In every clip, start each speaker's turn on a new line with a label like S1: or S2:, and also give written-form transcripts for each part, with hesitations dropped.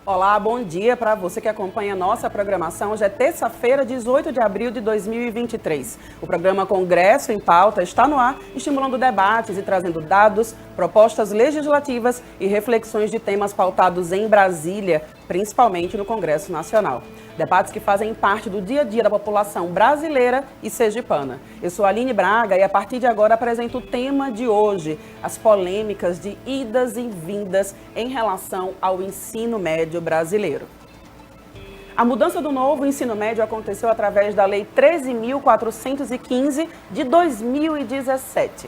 S1: Olá, bom dia para você que acompanha a nossa programação. Hoje é terça-feira, 18 de abril de 2023. O programa Congresso em Pauta está no ar, estimulando debates e trazendo dados, propostas legislativas e reflexões de temas pautados em Brasília, principalmente no Congresso Nacional. Debates que fazem parte do dia a dia da população brasileira e sergipana. Eu sou a Aline Braga e a partir de agora apresento o tema de hoje, as polêmicas de idas e vindas em relação ao ensino médio brasileiro. A mudança do novo ensino médio aconteceu através da Lei 13.415 de 2017.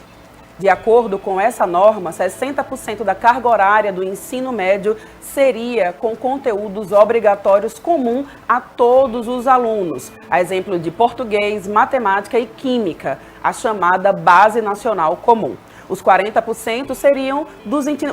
S1: De acordo com essa norma, 60% da carga horária do ensino médio seria com conteúdos obrigatórios comum a todos os alunos, a exemplo de português, matemática e química, a chamada Base Nacional Comum. Os 40% seriam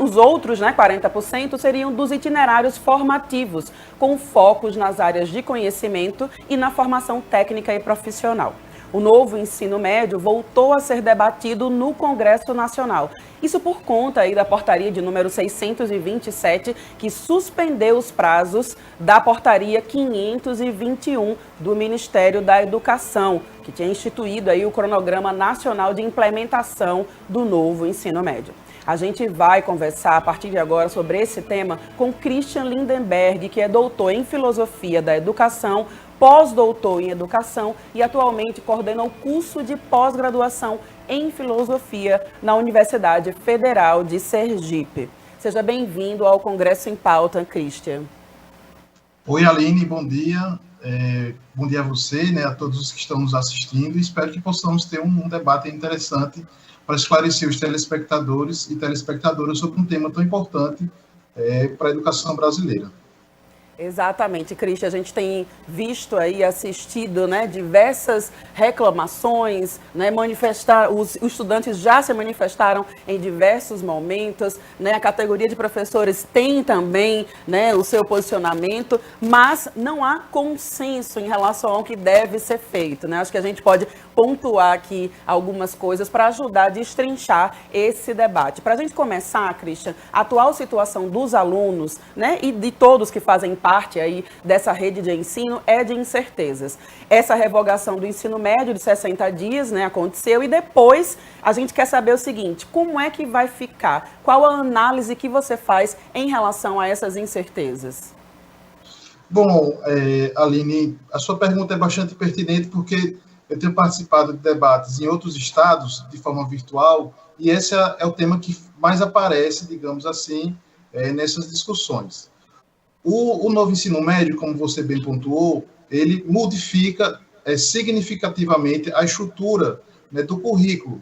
S1: os outros, 40% seriam dos itinerários formativos, com focos nas áreas de conhecimento e na formação técnica e profissional. O novo ensino médio voltou a ser debatido no Congresso Nacional. Isso por conta da portaria de número 627, que suspendeu os prazos da portaria 521 do Ministério da Educação, que tinha instituído o cronograma nacional de implementação do novo ensino médio. A gente vai conversar a partir de agora sobre esse tema com Christian Lindenberg, que é doutor em Filosofia da Educação, pós-doutor em Educação e atualmente coordena o curso de pós-graduação em Filosofia na Universidade Federal de Sergipe. Seja bem-vindo ao Congresso em Pauta, Christian.
S2: Oi, Aline, bom dia. Bom dia a você, a todos os que estão nos assistindo. Espero que possamos ter um debate interessante para esclarecer os telespectadores e telespectadoras sobre um tema tão importante para a educação brasileira.
S1: Exatamente, Christian. A gente tem visto assistido, diversas reclamações, os estudantes já se manifestaram em diversos momentos, a categoria de professores tem também, o seu posicionamento, mas não há consenso em relação ao que deve ser feito, Acho que a gente pode pontuar aqui algumas coisas para ajudar a destrinchar esse debate. Para a gente começar, Christian, a atual situação dos alunos, e de todos que fazem parte dessa rede de ensino é de incertezas. Essa revogação do ensino médio de 60 dias, aconteceu, e depois a gente quer saber o seguinte: como é que vai ficar? Qual a análise que você faz em relação a essas incertezas?
S2: Bom, Aline, a sua pergunta é bastante pertinente porque eu tenho participado de debates em outros estados de forma virtual e esse é o tema que mais aparece, digamos assim, nessas discussões. O novo ensino médio, como você bem pontuou, ele modifica significativamente a estrutura do currículo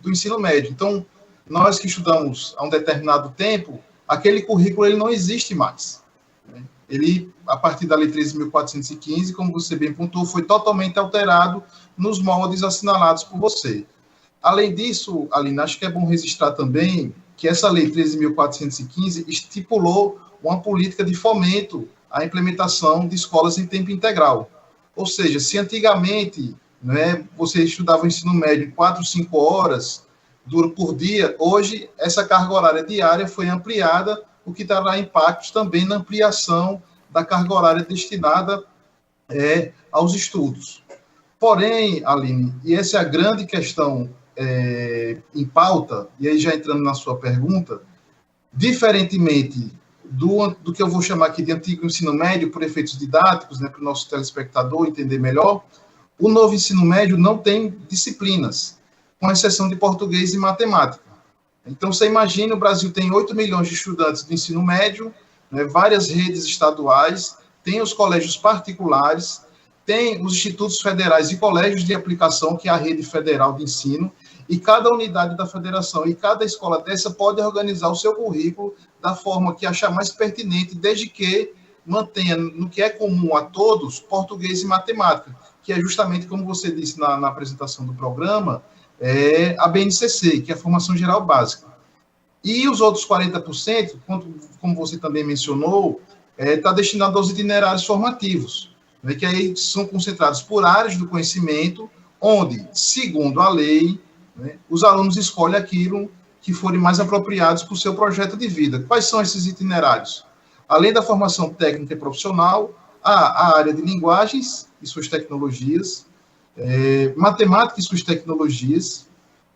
S2: do ensino médio. Então, nós que estudamos há um determinado tempo, aquele currículo ele não existe mais. Ele, a partir da Lei 13.415, como você bem pontuou, foi totalmente alterado nos moldes assinalados por você. Além disso, Aline, acho que é bom registrar também que essa Lei 13.415 estipulou uma política de fomento à implementação de escolas em tempo integral. Ou seja, se antigamente você estudava o ensino médio em 4, 5 horas por dia, hoje essa carga horária diária foi ampliada, o que trará impactos também na ampliação da carga horária destinada aos estudos. Porém, Aline, e essa é a grande questão em pauta, e aí já entrando na sua pergunta, diferentemente do que eu vou chamar aqui de antigo ensino médio, por efeitos didáticos, para o nosso telespectador entender melhor, o novo ensino médio não tem disciplinas, com exceção de português e matemática. Então, você imagina, o Brasil tem 8 milhões de estudantes do ensino médio, várias redes estaduais, tem os colégios particulares, tem os institutos federais e colégios de aplicação, que é a rede federal de ensino, e cada unidade da federação e cada escola dessa pode organizar o seu currículo da forma que achar mais pertinente, desde que mantenha no que é comum a todos, português e matemática, que é justamente, como você disse na apresentação do programa, a BNCC, que é a Formação Geral Básica. E os outros 40%, como você também mencionou, está destinado aos itinerários formativos, né, que aí são concentrados por áreas do conhecimento, onde, segundo a lei, né, os alunos escolhem aquilo que forem mais apropriados para o seu projeto de vida. Quais são esses itinerários? Além da formação técnica e profissional, há a área de linguagens e suas tecnologias, matemática e suas tecnologias,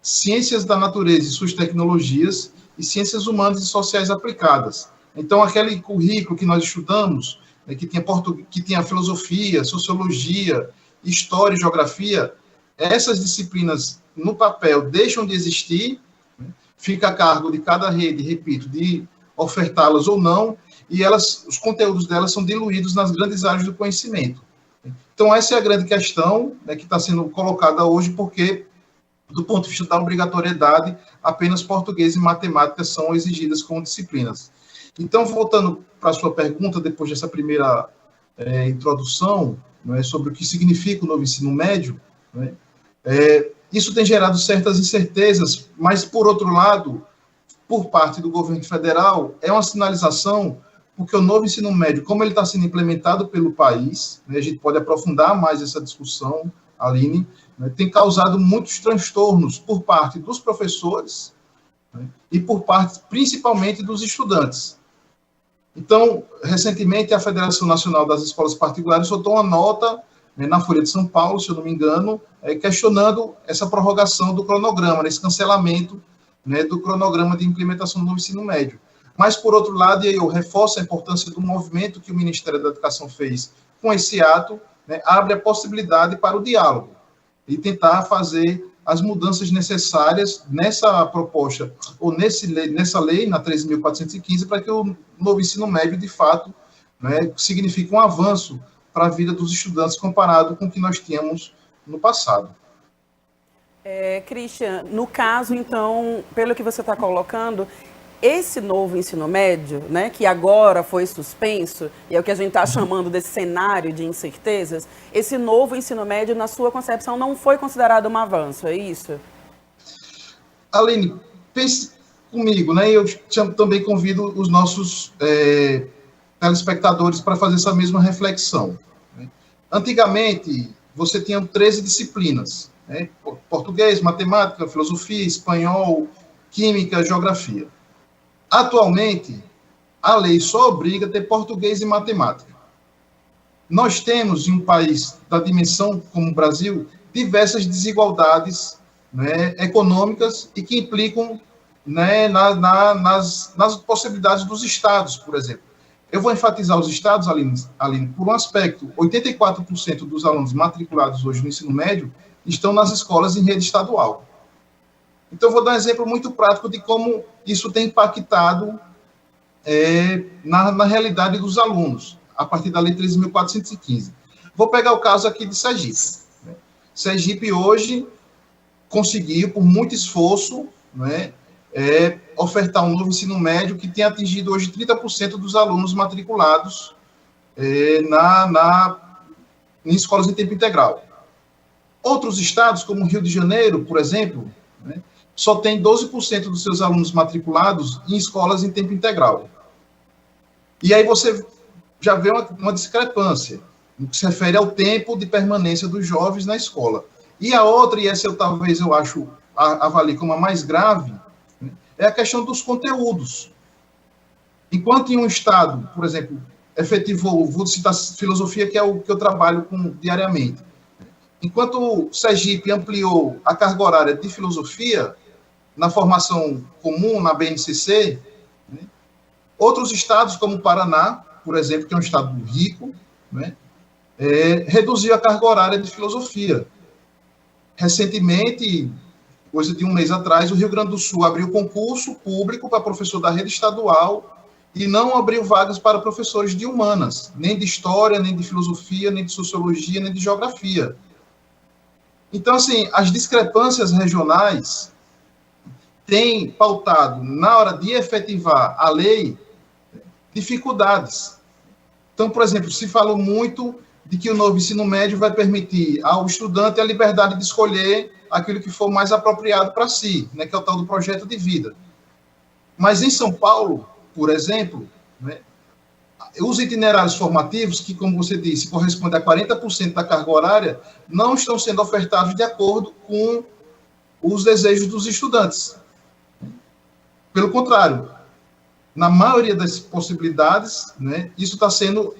S2: ciências da natureza e suas tecnologias, e ciências humanas e sociais aplicadas. Então, aquele currículo que nós estudamos, né, que tinha filosofia, sociologia, história e geografia, essas disciplinas, no papel, deixam de existir, né, fica a cargo de cada rede, repito, de ofertá-las ou não, e os conteúdos delas são diluídos nas grandes áreas do conhecimento. Então, essa é a grande questão, né, que está sendo colocada hoje, porque, do ponto de vista da obrigatoriedade, apenas português e matemática são exigidas como disciplinas. Então, voltando para a sua pergunta, depois dessa primeira introdução, né, sobre o que significa o novo ensino médio, né, isso tem gerado certas incertezas, mas, por outro lado, por parte do governo federal, é uma sinalização, porque o novo ensino médio, como ele está sendo implementado pelo país, né, a gente pode aprofundar mais essa discussão, Aline, né, tem causado muitos transtornos por parte dos professores, né, e por parte, principalmente, dos estudantes. Então, recentemente, a Federação Nacional das Escolas Particulares soltou uma nota, né, na Folha de São Paulo, se eu não me engano, questionando essa prorrogação do cronograma, esse cancelamento, né, do cronograma de implementação do novo ensino médio. Mas, por outro lado, e aí eu reforço a importância do movimento que o Ministério da Educação fez com esse ato, né, abre a possibilidade para o diálogo e tentar fazer as mudanças necessárias nessa proposta, ou nessa lei, na 13.415, para que o novo ensino médio, de fato, né, signifique um avanço para a vida dos estudantes comparado com o que nós tínhamos no passado.
S1: Christian, no caso, então, pelo que você está colocando, esse novo ensino médio, né, que agora foi suspenso, e é o que a gente está chamando desse cenário de incertezas, esse novo ensino médio, na sua concepção, não foi considerado um avanço, é isso?
S2: Aline, pense comigo, né? Eu também convido os nossos telespectadores para fazer essa mesma reflexão. Né? Antigamente, você tinha 13 disciplinas, né? Português, matemática, filosofia, espanhol, química, geografia. Atualmente, a lei só obriga a ter português e matemática. Nós temos, em um país da dimensão como o Brasil, diversas desigualdades, né, econômicas e que implicam, né, nas possibilidades dos estados, por exemplo. Eu vou enfatizar os estados, Aline, por um aspecto. 84% dos alunos matriculados hoje no ensino médio estão nas escolas em rede estadual. Então, vou dar um exemplo muito prático de como isso tem impactado na realidade dos alunos, a partir da Lei 13.415. Vou pegar o caso aqui de Sergipe. Né? Sergipe, hoje, conseguiu, por muito esforço, né, ofertar um novo ensino médio que tem atingido hoje 30% dos alunos matriculados em escolas em tempo integral. Outros estados, como o Rio de Janeiro, por exemplo, né, só tem 12% dos seus alunos matriculados em escolas em tempo integral. E aí você já vê uma discrepância no que se refere ao tempo de permanência dos jovens na escola. E a outra, e essa eu avalie como a mais grave, né, é a questão dos conteúdos. Enquanto em um estado, por exemplo, efetivou, vou citar filosofia, que é o que eu trabalho diariamente. Enquanto Sergipe ampliou a carga horária de filosofia, na formação comum, na BNCC, né, outros estados, como o Paraná, por exemplo, que é um estado rico, né, reduziu a carga horária de filosofia. Recentemente, coisa de um mês atrás, o Rio Grande do Sul abriu concurso público para professor da rede estadual e não abriu vagas para professores de humanas, nem de história, nem de filosofia, nem de sociologia, nem de geografia. Então, assim, as discrepâncias regionais têm pautado, na hora de efetivar a lei, dificuldades. Então, por exemplo, se falou muito de que o novo ensino médio vai permitir ao estudante a liberdade de escolher aquilo que for mais apropriado para si, né, que é o tal do projeto de vida. Mas em São Paulo, por exemplo, né, os itinerários formativos, que, como você disse, correspondem a 40% da carga horária, não estão sendo ofertados de acordo com os desejos dos estudantes. Pelo contrário, na maioria das possibilidades, né, isso está sendo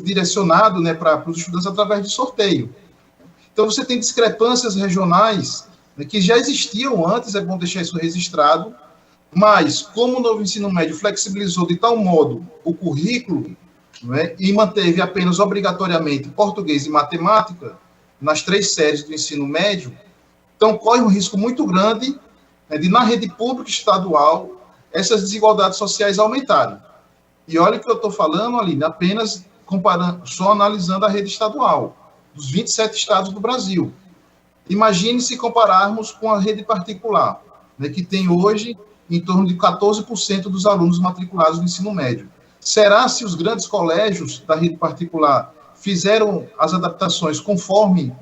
S2: direcionado, né, para os estudantes através de sorteio. Então, você tem discrepâncias regionais, né, que já existiam antes, é bom deixar isso registrado, mas como o novo ensino médio flexibilizou de tal modo o currículo, né, e manteve apenas obrigatoriamente português e matemática nas 3 séries do ensino médio, então corre um risco muito grande, né, de, na rede pública estadual, essas desigualdades sociais aumentarem. E olha que eu estou falando, Aline, apenas comparando, só analisando a rede estadual, dos 27 estados do Brasil. Imagine se compararmos com a rede particular, né, que tem hoje em torno de 14% dos alunos matriculados no ensino médio. Será se os grandes colégios da rede particular fizeram as adaptações conforme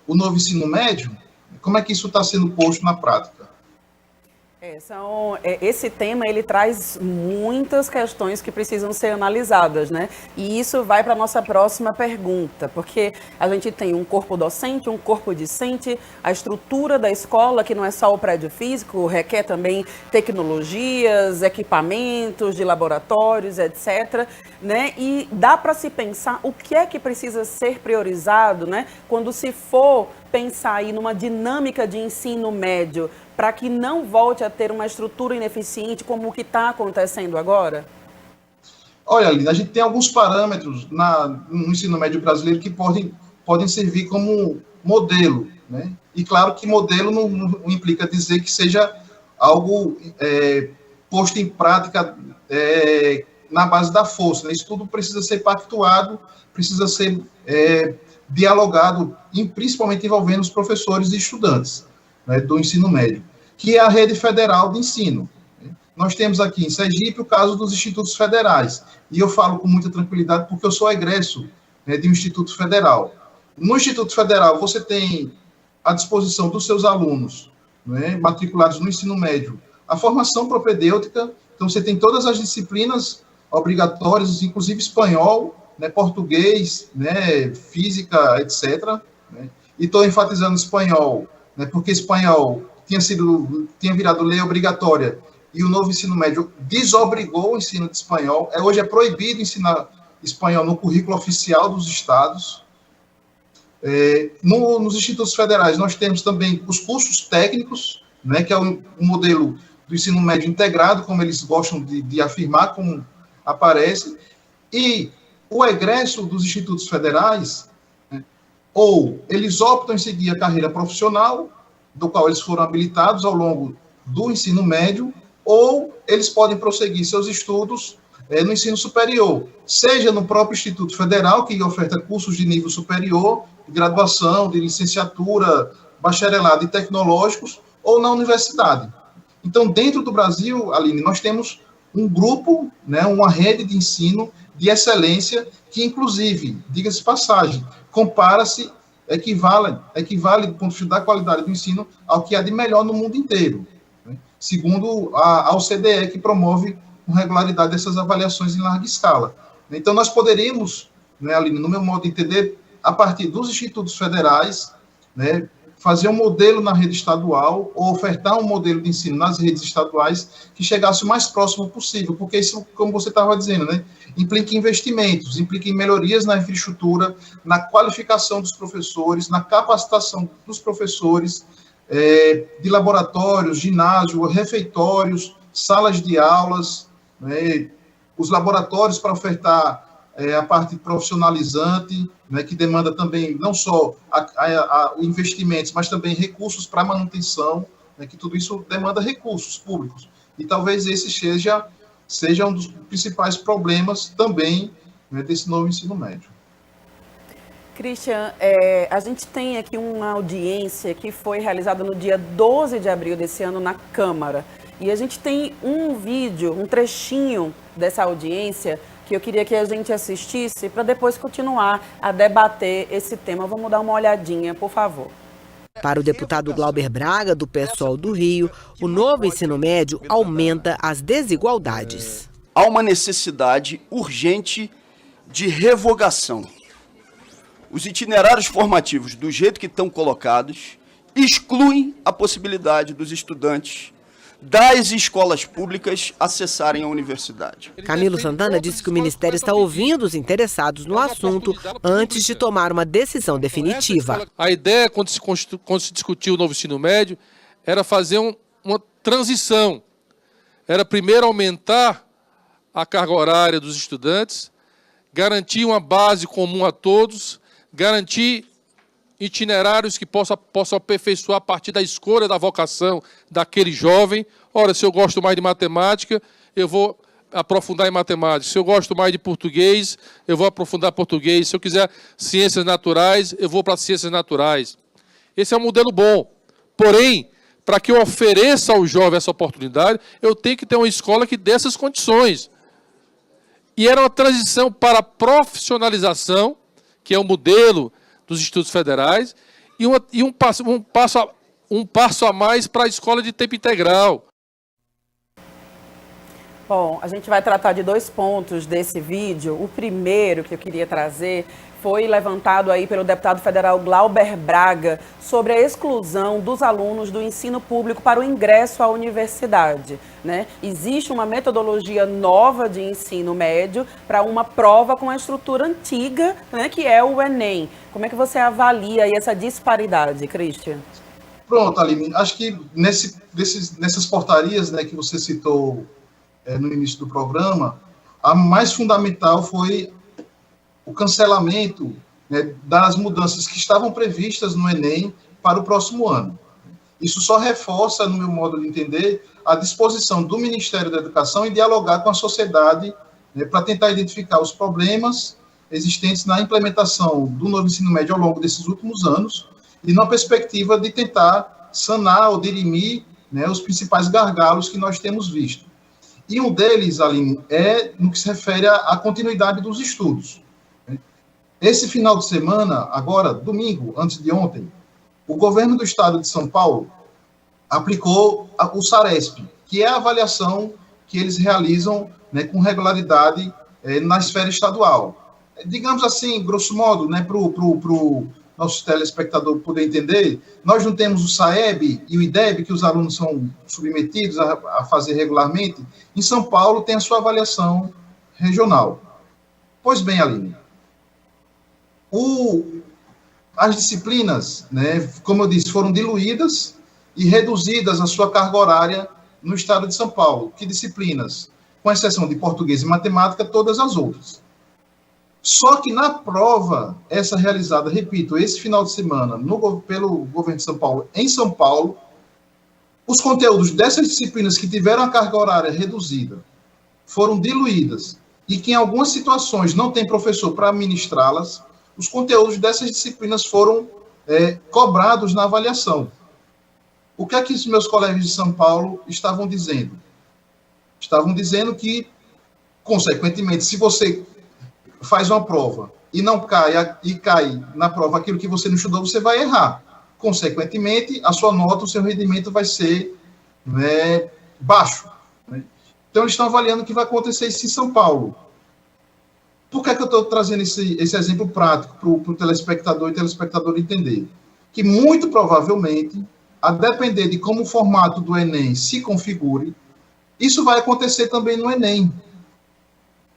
S2: o novo ensino médio? Como é que isso está sendo posto na prática?
S1: Esse tema, ele traz muitas questões que precisam ser analisadas, né? E isso vai para a nossa próxima pergunta, porque a gente tem um corpo docente, um corpo discente, a estrutura da escola, que não é só o prédio físico, requer também tecnologias, equipamentos de laboratórios, etc., né? E dá para se pensar o que é que precisa ser priorizado, né? Quando se for pensar aí numa dinâmica de ensino médio, para que não volte a ter uma estrutura ineficiente como o que está acontecendo agora?
S2: Olha, Aline, a gente tem alguns parâmetros no ensino médio brasileiro que podem servir como modelo, né? E claro que modelo não implica dizer que seja algo posto em prática na base da força, né? Isso tudo precisa ser pactuado, precisa ser dialogado, principalmente envolvendo os professores e estudantes, né, do ensino médio, que é a rede federal de ensino. Nós temos aqui em Sergipe o caso dos institutos federais, e eu falo com muita tranquilidade porque eu sou egresso, né, de um instituto federal. No Instituto Federal, você tem à disposição dos seus alunos, né, matriculados no ensino médio, a formação propedêutica, então você tem todas as disciplinas obrigatórias, inclusive espanhol, né, português, né, física, etc., né, e estou enfatizando espanhol, né, porque espanhol tinha virado lei obrigatória, e o novo ensino médio desobrigou o ensino de espanhol. Hoje é proibido ensinar espanhol no currículo oficial dos estados. Nos institutos federais, nós temos também os cursos técnicos, né, que é um modelo do ensino médio integrado, como eles gostam de afirmar, como aparece, e o egresso dos institutos federais, né, ou eles optam em seguir a carreira profissional, do qual eles foram habilitados ao longo do ensino médio, ou eles podem prosseguir seus estudos no ensino superior, seja no próprio Instituto Federal, que oferta cursos de nível superior, de graduação, de licenciatura, bacharelado e tecnológicos, ou na universidade. Então, dentro do Brasil, Aline, nós temos um grupo, né, uma rede de ensino de excelência que, inclusive, diga-se passagem, compara-se, equivale do ponto de vista da qualidade do ensino ao que há de melhor no mundo inteiro, né? Segundo a OCDE, que promove com regularidade essas avaliações em larga escala. Então, nós poderíamos, né, Aline, no meu modo de entender, a partir dos institutos federais, né, fazer um modelo na rede estadual ou ofertar um modelo de ensino nas redes estaduais que chegasse o mais próximo possível, porque isso, como você estava dizendo, né, implica investimentos, implica em melhorias na infraestrutura, na qualificação dos professores, na capacitação dos professores, de laboratórios, ginásio, refeitórios, salas de aulas, né, os laboratórios para ofertar a parte profissionalizante, né, que demanda também não só investimentos, mas também recursos para manutenção, né, que tudo isso demanda recursos públicos. E talvez esse seja um dos principais problemas também, né, desse novo ensino médio.
S1: Christian, a gente tem aqui uma audiência que foi realizada no dia 12 de abril desse ano na Câmara. E a gente tem um vídeo, um trechinho dessa audiência que eu queria que a gente assistisse para depois continuar a debater esse tema. Vamos dar uma olhadinha, por favor.
S3: Para o deputado Glauber Braga, do PSOL do Rio, o novo ensino médio aumenta as desigualdades.
S4: há uma necessidade urgente de revogação. Os itinerários formativos, do jeito que estão colocados, excluem a possibilidade dos estudantes das escolas públicas acessarem a universidade.
S3: Camilo Santana disse que o Ministério está ouvindo os interessados no assunto antes de tomar uma decisão definitiva.
S5: A ideia, quando se discutiu o novo ensino médio, era fazer uma transição. Era primeiro aumentar a carga horária dos estudantes, garantir uma base comum a todos, garantir itinerários que possam aperfeiçoar a partir da escolha da vocação daquele jovem. Ora, se eu gosto mais de matemática, eu vou aprofundar em matemática. Se eu gosto mais de português, eu vou aprofundar português. Se eu quiser ciências naturais, eu vou para ciências naturais. Esse é um modelo bom. Porém, para que eu ofereça ao jovem essa oportunidade, eu tenho que ter uma escola que dê essas condições. E era uma transição para a profissionalização, que é o modelo dos institutos federais, e um passo a mais para a escola de tempo integral.
S1: Bom, a gente vai tratar de 2 pontos desse vídeo. O primeiro que eu queria trazer foi levantado aí pelo deputado federal Glauber Braga sobre a exclusão dos alunos do ensino público para o ingresso à universidade, né? Existe uma metodologia nova de ensino médio para uma prova com a estrutura antiga, né, que é o Enem. Como é que você avalia aí essa disparidade, Christian?
S2: Pronto, Aline, acho que nessas portarias, né, que você citou no início do programa, a mais fundamental foi o cancelamento, né, das mudanças que estavam previstas no Enem para o próximo ano. Isso só reforça, no meu modo de entender, a disposição do Ministério da Educação em dialogar com a sociedade, né, para tentar identificar os problemas existentes na implementação do novo ensino médio ao longo desses últimos anos e na perspectiva de tentar sanar ou dirimir, né, os principais gargalos que nós temos visto. E um deles, Aline, é no que se refere à continuidade dos estudos. Esse final de semana, agora, domingo, antes de ontem, o governo do estado de São Paulo aplicou o SARESP, que é a avaliação que eles realizam, né, com regularidade na esfera estadual. Digamos assim, grosso modo, né, para o nosso telespectador poder entender, nós não temos o SAEB e o IDEB, que os alunos são submetidos a fazer regularmente. Em São Paulo tem a sua avaliação regional. Pois bem, Aline, as disciplinas, né, como eu disse, foram diluídas e reduzidas a sua carga horária no estado de São Paulo. Que disciplinas? Com exceção de português e matemática, todas as outras. Só que na prova, essa realizada, repito, esse final de semana, pelo governo de São Paulo, em São Paulo, os conteúdos dessas disciplinas que tiveram a carga horária reduzida foram diluídas e que em algumas situações não tem professor para ministrá-las, os conteúdos dessas disciplinas foram cobrados na avaliação. O que é que os meus colegas de São Paulo estavam dizendo? Estavam dizendo que, consequentemente, se você faz uma prova e não cai na prova aquilo que você não estudou, você vai errar. Consequentemente, a sua nota, o seu rendimento vai ser, né, baixo. Né? Então, eles estão avaliando o que vai acontecer isso em São Paulo. Por que eu estou trazendo esse exemplo prático para o telespectador e telespectador entender? Que, muito provavelmente, a depender de como o formato do Enem se configure, isso vai acontecer também no Enem.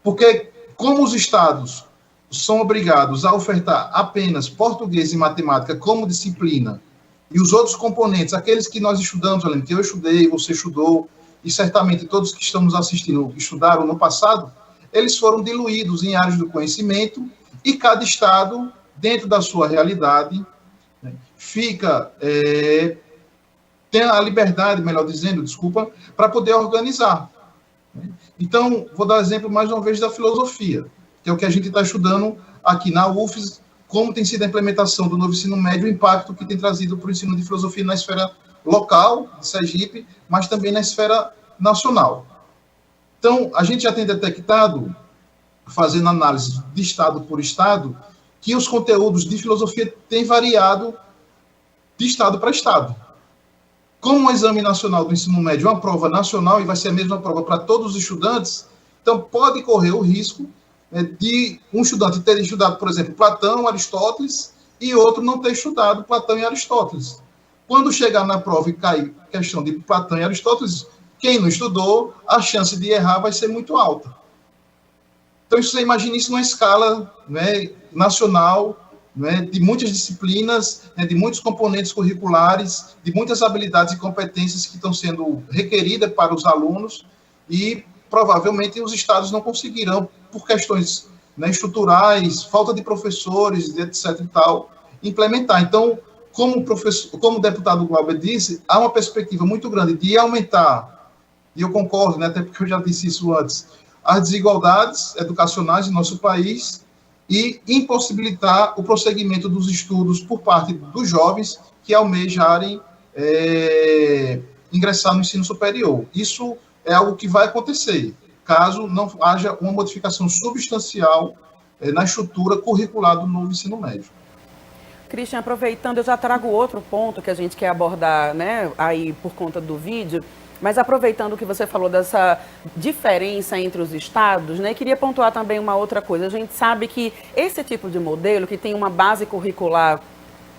S2: Porque, como os estados são obrigados a ofertar apenas português e matemática como disciplina, e os outros componentes, aqueles que nós estudamos, além que eu estudei, você estudou, e certamente todos que estamos assistindo estudaram no passado, eles foram diluídos em áreas do conhecimento, e cada estado, dentro da sua realidade, né, tem a liberdade, melhor dizendo, desculpa, para poder organizar. Então, vou dar exemplo mais uma vez da filosofia, que é o que a gente está estudando aqui na UFES, como tem sido a implementação do novo ensino médio, o impacto que tem trazido para o ensino de filosofia na esfera local, de Sergipe, mas também na esfera nacional. Então, a gente já tem detectado, fazendo análise de estado por estado, que os conteúdos de filosofia têm variado de estado para estado. Como o Exame Nacional do Ensino Médio é uma prova nacional e vai ser a mesma prova para todos os estudantes, Então, pode correr o risco de um estudante ter estudado, por exemplo, Platão, Aristóteles, e outro não ter estudado Platão e Aristóteles. Quando chegar na prova e cair questão de Platão e Aristóteles, quem não estudou, a chance de errar vai ser muito alta. Então, você imagina isso numa escala, né, nacional, né, de muitas disciplinas, né, de muitos componentes curriculares, de muitas habilidades e competências que estão sendo requeridas para os alunos, e provavelmente os estados não conseguirão, por questões, né, estruturais, falta de professores, etc. e tal, implementar. Então, como o deputado Glauber disse, há uma perspectiva muito grande de aumentar, e eu concordo, né, até porque eu já disse isso antes, as desigualdades educacionais em nosso país e impossibilitar o prosseguimento dos estudos por parte dos jovens que almejarem ingressar no ensino superior. Isso é algo que vai acontecer, caso não haja uma modificação substancial na estrutura curricular do novo ensino médio.
S1: Christian, aproveitando, eu já trago outro ponto que a gente quer abordar, né, aí por conta do vídeo, mas aproveitando o que você falou dessa diferença entre os estados, né, queria pontuar também uma outra coisa. A gente sabe que esse tipo de modelo, que tem uma base curricular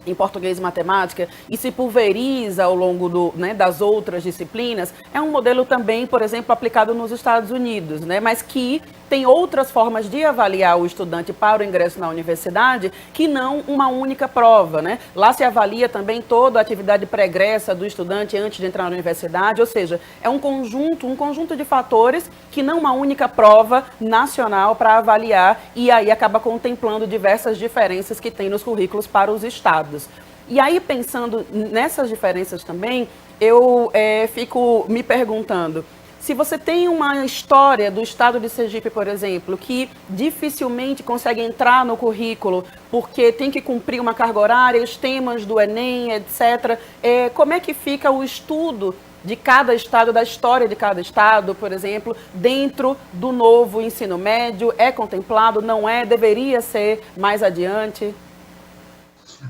S1: em português e matemática, e se pulveriza ao longo das outras disciplinas, é um modelo também, por exemplo, aplicado nos Estados Unidos, né, mas que tem outras formas de avaliar o estudante para o ingresso na universidade que não uma única prova, né? Lá se avalia também toda a atividade pregressa do estudante antes de entrar na universidade, ou seja, é um conjunto de fatores que não uma única prova nacional para avaliar, e aí acaba contemplando diversas diferenças que tem nos currículos para os estados. E aí, pensando nessas diferenças também, eu fico me perguntando, se você tem uma história do estado de Sergipe, por exemplo, que dificilmente consegue entrar no currículo porque tem que cumprir uma carga horária, os temas do Enem, etc., como é que fica o estudo de cada estado, da história de cada estado, por exemplo, dentro do novo ensino médio? É contemplado? Não é? Deveria ser mais adiante?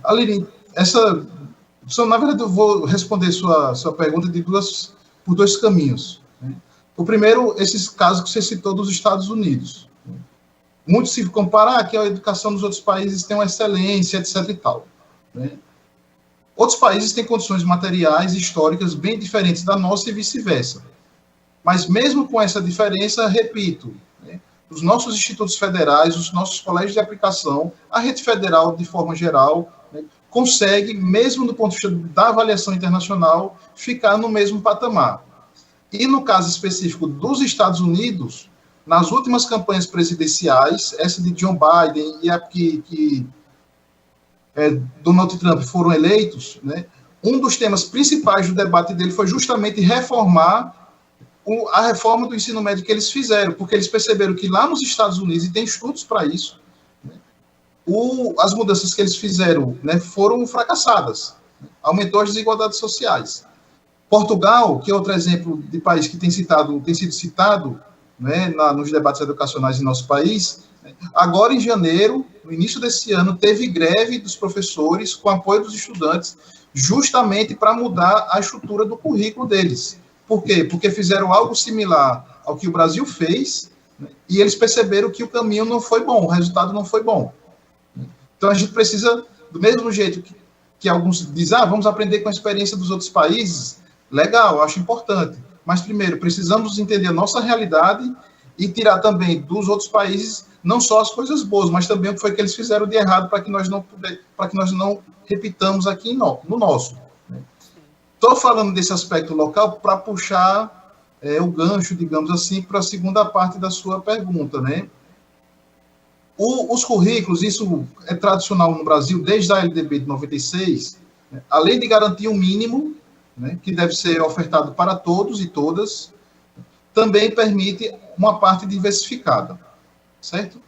S2: Aline, na verdade, eu vou responder sua pergunta por dois caminhos. O primeiro, esses casos que você citou dos Estados Unidos. Muito se comparar que a educação dos outros países tem uma excelência, etc. e tal. Né? Outros países têm condições materiais e históricas bem diferentes da nossa e vice-versa. Mas mesmo com essa diferença, repito, né, os nossos institutos federais, os nossos colégios de aplicação, a rede federal, de forma geral, né, consegue, mesmo do ponto de vista da avaliação internacional, ficar no mesmo patamar. E no caso específico dos Estados Unidos, nas últimas campanhas presidenciais, essa de John Biden e a que Donald Trump foram eleitos, né, um dos temas principais do debate dele foi justamente reformar a reforma do ensino médio que eles fizeram, porque eles perceberam que lá nos Estados Unidos, e tem estudos para isso, né, as mudanças que eles fizeram, né, foram fracassadas, né, aumentou as desigualdades sociais. Portugal, que é outro exemplo de país que tem sido citado, né, nos debates educacionais em nosso país, né, agora em janeiro, no início desse ano, teve greve dos professores com apoio dos estudantes, justamente para mudar a estrutura do currículo deles. Por quê? Porque fizeram algo similar ao que o Brasil fez, né, e eles perceberam que o caminho não foi bom, o resultado não foi bom. Então, a gente precisa, do mesmo jeito que alguns dizem, vamos aprender com a experiência dos outros países. Legal, eu acho importante. Mas, primeiro, precisamos entender a nossa realidade e tirar também dos outros países não só as coisas boas, mas também o que foi que eles fizeram de errado para que nós não repitamos aqui no nosso. Estou falando desse aspecto local para puxar o gancho, digamos assim, para a segunda parte da sua pergunta, né? Os currículos, isso é tradicional no Brasil desde a LDB de 96, né? Além de garantir um mínimo, né, que deve ser ofertado para todos e todas, também permite uma parte diversificada, certo?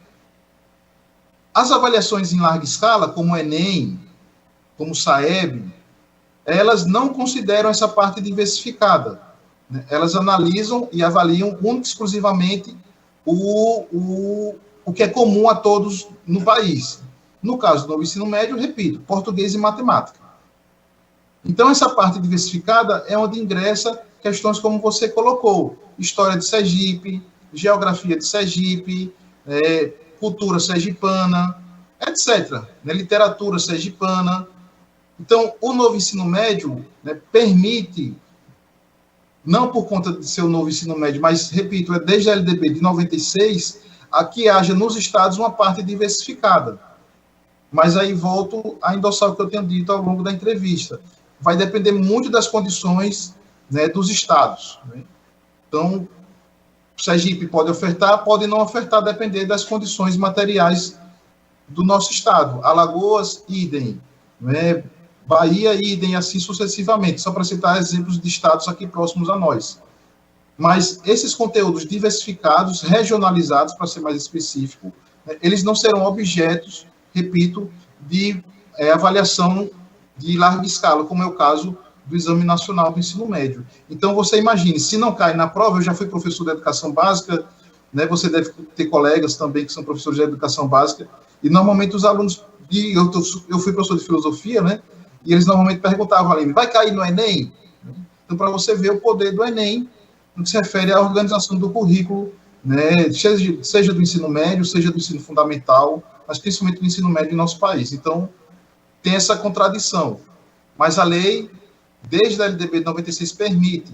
S2: As avaliações em larga escala, como o Enem, como o SAEB, elas não consideram essa parte diversificada, né? Elas analisam e avaliam única e exclusivamente o que é comum a todos no país. No caso do ensino médio, repito, português e matemática. Então, essa parte diversificada é onde ingressa questões como você colocou, história de Sergipe, geografia de Sergipe, cultura sergipana, etc., né, literatura sergipana. Então, o novo ensino médio, né, permite, não por conta de ser o novo ensino médio, mas, repito, é desde a LDB de 96, a que haja nos estados uma parte diversificada. Mas aí volto a endossar o que eu tenho dito ao longo da entrevista. Vai depender muito das condições, né, dos estados. Né? Então, Sergipe pode ofertar, pode não ofertar, depender das condições materiais do nosso estado. Alagoas, idem. Né? Bahia, idem, assim sucessivamente, só para citar exemplos de estados aqui próximos a nós. Mas esses conteúdos diversificados, regionalizados, para ser mais específico, né, eles não serão objetos, repito, de avaliação de larga escala, como é o caso do Exame Nacional do Ensino Médio. Então, você imagine, se não cai na prova, eu já fui professor de educação básica, né, você deve ter colegas também que são professores de educação básica, e normalmente os alunos, eu fui professor de filosofia, né, e eles normalmente perguntavam ali, vai cair no Enem? Então, para você ver o poder do Enem, no que se refere à organização do currículo, né, seja do ensino médio, seja do ensino fundamental, mas principalmente do ensino médio em nosso país. Então, tem essa contradição. Mas a lei, desde a LDB de 96, permite.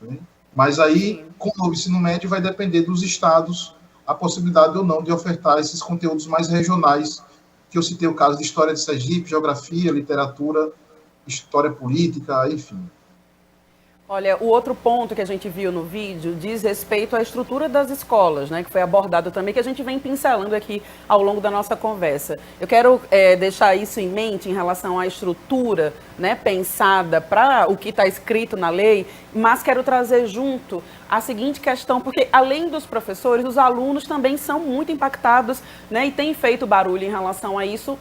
S2: Né? Mas aí, com o novo ensino médio, vai depender dos estados a possibilidade ou não de ofertar esses conteúdos mais regionais, que eu citei o caso de história de Sergipe, geografia, literatura, história política, enfim.
S1: Olha, o outro ponto que a gente viu no vídeo diz respeito à estrutura das escolas, né, que foi abordado também, que a gente vem pincelando aqui ao longo da nossa conversa. Eu quero deixar isso em mente em relação à estrutura, né, pensada para o que está escrito na lei, mas quero trazer junto a seguinte questão, porque além dos professores, os alunos também são muito impactados, né, e têm feito barulho em relação a isso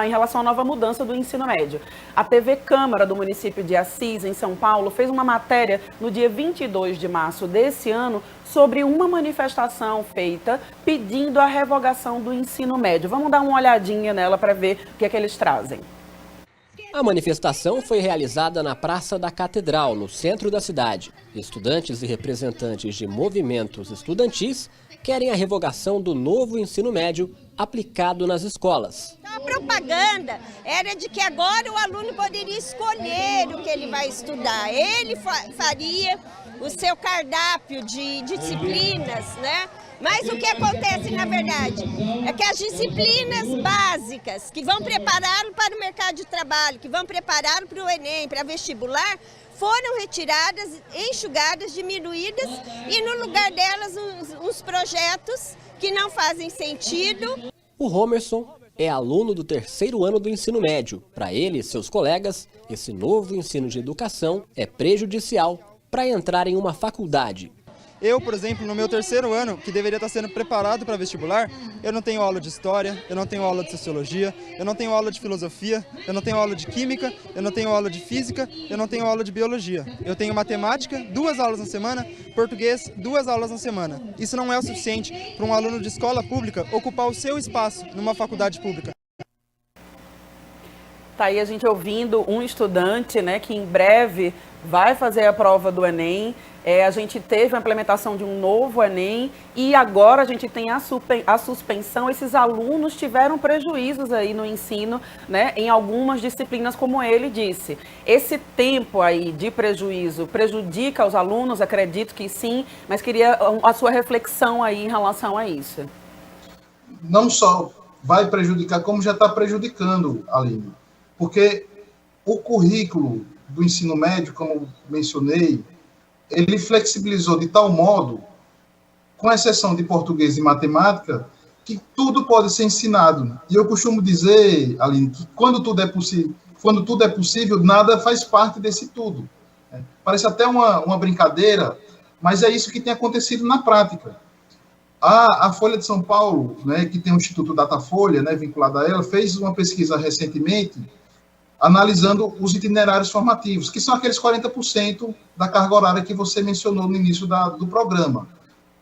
S1: em relação à nova mudança do ensino médio. A TV Câmara do município de Assis, em São Paulo, fez uma matéria no dia 22 de março desse ano sobre uma manifestação feita pedindo a revogação do ensino médio. Vamos dar uma olhadinha nela para ver o que é que eles trazem.
S6: A manifestação foi realizada na Praça da Catedral, no centro da cidade. Estudantes e representantes de movimentos estudantis querem a revogação do novo ensino médio aplicado nas escolas.
S7: A propaganda era de que agora o aluno poderia escolher o que ele vai estudar. Ele faria o seu cardápio de disciplinas, né? Mas o que acontece, na verdade, é que as disciplinas básicas que vão prepará-lo para o mercado de trabalho, que vão prepará-lo para o Enem, para vestibular, foram retiradas, enxugadas, diminuídas e no lugar delas uns projetos que não fazem sentido.
S6: O Homerson é aluno do 3º ano do ensino médio. Para ele e seus colegas, esse novo ensino de educação é prejudicial para entrar em uma faculdade.
S8: Eu, por exemplo, no meu 3º ano, que deveria estar sendo preparado para vestibular, eu não tenho aula de história, eu não tenho aula de sociologia, eu não tenho aula de filosofia, eu não tenho aula de química, eu não tenho aula de física, eu não tenho aula de biologia. Eu tenho matemática, 2 aulas na semana, português, 2 aulas na semana. Isso não é o suficiente para um aluno de escola pública ocupar o seu espaço numa faculdade pública.
S1: Tá aí a gente ouvindo um estudante, né, que em breve vai fazer a prova do Enem. A gente teve a implementação de um novo Enem e agora a gente tem a suspensão. Esses alunos tiveram prejuízos aí no ensino, né, em algumas disciplinas, como ele disse. Esse tempo aí de prejuízo prejudica os alunos? Acredito que sim, mas queria a sua reflexão aí em relação a isso.
S2: Não só vai prejudicar, como já está prejudicando, Aline. Porque o currículo do ensino médio, como mencionei, ele flexibilizou de tal modo, com exceção de português e matemática, que tudo pode ser ensinado. E eu costumo dizer, Aline, que quando tudo é possível, nada faz parte desse tudo. Parece até uma brincadeira, mas é isso que tem acontecido na prática. A Folha de São Paulo, né, que tem o Instituto Datafolha, né, vinculado a ela, fez uma pesquisa recentemente analisando os itinerários formativos, que são aqueles 40% da carga horária que você mencionou no início do programa.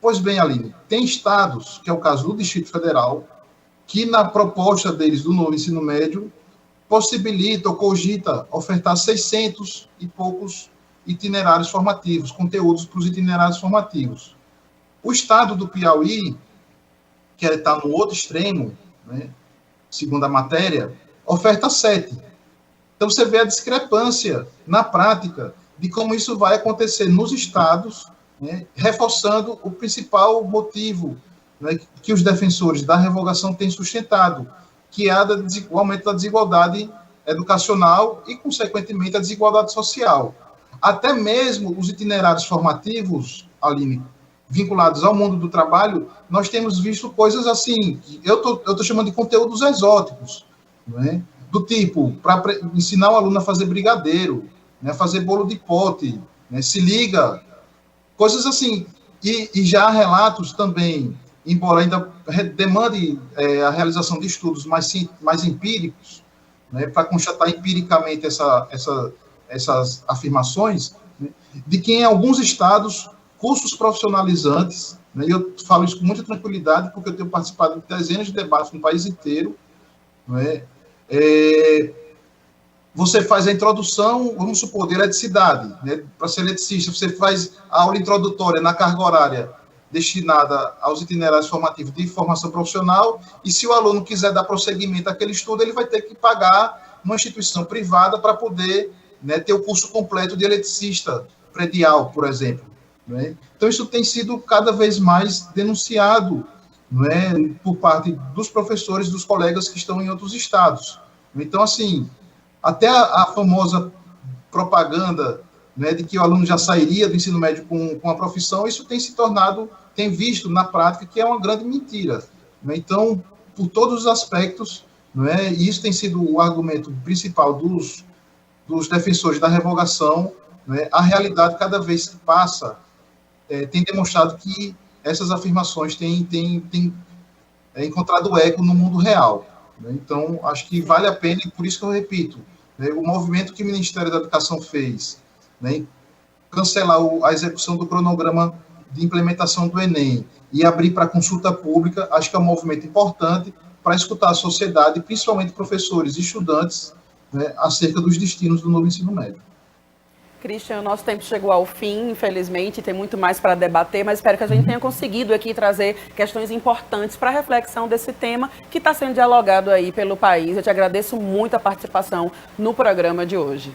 S2: Pois bem, Aline, tem estados, que é o caso do Distrito Federal, que na proposta deles do novo ensino médio, possibilita ou cogita ofertar 600 e poucos itinerários formativos, conteúdos para os itinerários formativos. O estado do Piauí, que está no outro extremo, né, segundo a matéria, oferta 7. Então, você vê a discrepância na prática de como isso vai acontecer nos estados, né, reforçando o principal motivo, né, que os defensores da revogação têm sustentado, que é o aumento da desigualdade educacional e, consequentemente, a desigualdade social. Até mesmo os itinerários formativos, Aline, vinculados ao mundo do trabalho, nós temos visto coisas assim, que eu estou chamando de conteúdos exóticos, né? Do tipo, para ensinar o aluno a fazer brigadeiro, né, fazer bolo de pote, né, se liga, coisas assim. E já há relatos também, embora ainda demande a realização de estudos mais empíricos, né, para constatar empiricamente essas afirmações, né, de que em alguns estados, cursos profissionalizantes, né, e eu falo isso com muita tranquilidade, porque eu tenho participado de dezenas de debates no país inteiro, né, você faz a introdução, vamos supor, de eletricidade, né, para ser eletricista, você faz a aula introdutória na carga horária destinada aos itinerários formativos de formação profissional, e se o aluno quiser dar prosseguimento àquele estudo, ele vai ter que pagar uma instituição privada para poder, né, ter o curso completo de eletricista predial, por exemplo. Né? Então, isso tem sido cada vez mais denunciado, né, por parte dos professores, dos colegas que estão em outros estados. Então, assim, até a famosa propaganda, né, de que o aluno já sairia do ensino médio com a profissão, isso tem se tornado, tem visto na prática que é uma grande mentira. Né? Então, por todos os aspectos, né, e isso tem sido o argumento principal dos defensores da revogação, né, a realidade, cada vez que passa, tem demonstrado que essas afirmações têm encontrado eco no mundo real. Né? Então, acho que vale a pena, e por isso que eu repito, né, o movimento que o Ministério da Educação fez, né, cancelar a execução do cronograma de implementação do Enem e abrir para consulta pública, acho que é um movimento importante para escutar a sociedade, principalmente professores e estudantes, né, acerca dos destinos do novo ensino médio.
S1: Christian, o nosso tempo chegou ao fim, infelizmente, tem muito mais para debater, mas espero que a gente tenha conseguido aqui trazer questões importantes para a reflexão desse tema que está sendo dialogado aí pelo país. Eu te agradeço muito a participação no programa de hoje.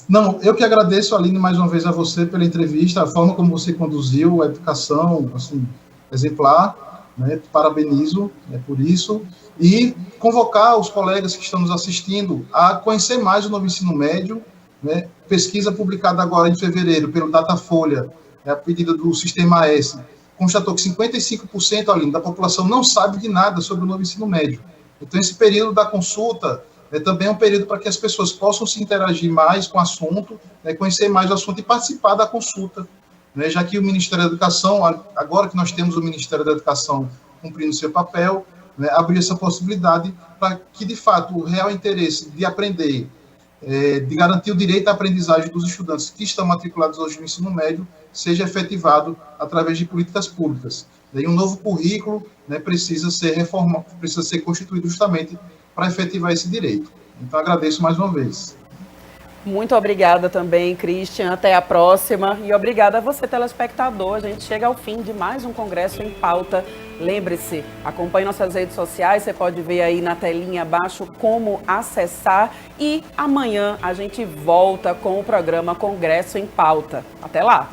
S2: Não, eu que agradeço, Aline, mais uma vez a você pela entrevista, a forma como você conduziu a educação, assim, exemplar, né? Parabenizo, né, por isso, e convocar os colegas que estão nos assistindo a conhecer mais o novo ensino médio, né? Pesquisa publicada agora em fevereiro pelo Datafolha, a pedido do Sistema S, constatou que 55%, Aline, da população não sabe de nada sobre o novo ensino médio. Então, esse período da consulta também é um período para que as pessoas possam se interagir mais com o assunto, né, conhecer mais o assunto e participar da consulta, né, já que o Ministério da Educação, agora que nós temos o Ministério da Educação cumprindo seu papel, né, abrir essa possibilidade para que, de fato, o real interesse de aprender, de garantir o direito à aprendizagem dos estudantes que estão matriculados hoje no ensino médio, seja efetivado através de políticas públicas. E um novo currículo, né, precisa ser reformado, precisa ser constituído justamente para efetivar esse direito. Então, agradeço mais uma vez.
S1: Muito obrigada também, Christian. Até a próxima. E obrigada a você, telespectador. A gente chega ao fim de mais um Congresso em Pauta. Lembre-se, acompanhe nossas redes sociais. Você pode ver aí na telinha abaixo como acessar. E amanhã a gente volta com o programa Congresso em Pauta. Até lá!